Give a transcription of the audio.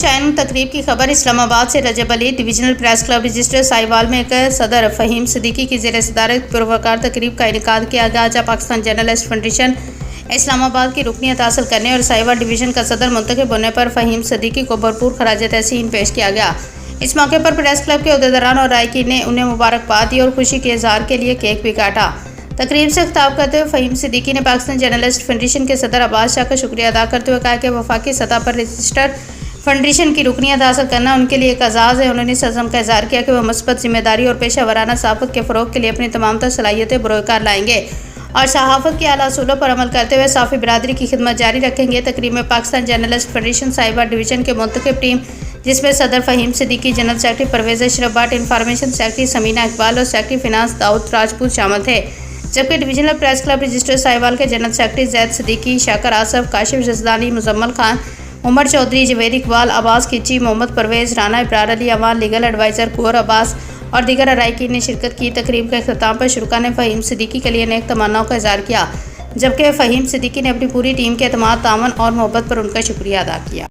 Shine تقریب کی خبر اسلام آباد سے Rajab Ali divisional press club register Sahiwal میں صدر فہیم صدیقی کی زیر صدارت پروقار تقریب کا انعقاد کیا گیا، جہاں پاکستان جرنلسٹ فیڈریشن اسلام آباد کی رکنیت حاصل کرنے اور ساہیوال ڈویژن کا صدر منتخب ہونے پر فہیم صدیقی کو بھرپور خراج تحسین پیش کیا گیا۔ اس موقع پر پریس کلب کے عہدیداران اور رائقین نے انہیں مبارکباد دی اور خوشی کے اظہار کے لیے کیک بھی کاٹا۔ تقریب سے خطاب کرتے ہوئے فہیم صدیقی نے پاکستان جرنلسٹ فیڈریشن کے صدر عباس شاہ کا شکریہ ادا کرتے ہوئے کہا کہ وفاقی سطح پر رجسٹر فیڈریشن کی رکنیت حاصل کرنا ان کے لیے ایک اعزاز ہے۔ انہوں نے اس عزم کا اظہار کیا کہ وہ مثبت ذمہ داری اور پیشہ ورانہ صحافت کے فروغ کے لیے اپنی تمام تر صلاحیتیں بروئے کار لائیں گے اور صحافت کے اعلیٰ اصولوں پر عمل کرتے ہوئے صحافی برادری کی خدمت جاری رکھیں گے۔ تقریب میں Pakistan journalist federation Sahiwal division کے منتخب ٹیم، جس میں صدر Fahim Siddiqui, general secretary Parvez Ashraf Butt, information secretary Samina Iqbal اور سیکرٹری فنانس داؤد راجپوت شامل تھے، جبکہ divisional press club register Sahiwal کے جنرل سیکرٹری زید صدیقی، شاکر آصف، کاشف جزدانی، مزمل خان، عمر چودھری، جوید اقبال، عباس کچی، محمد پرویز، رانا ابرار علی امان، لیگل ایڈوائزر کوہر عباس اور دیگر اراکین نے شرکت کی۔ تقریب کے اختتام پر شرکاء نے فہیم صدیقی کے لیے نیک تمناؤں کا اظہار کیا، جبکہ فہیم صدیقی نے اپنی پوری ٹیم کے اعتماد، تعاون اور محبت پر ان کا شکریہ ادا کیا۔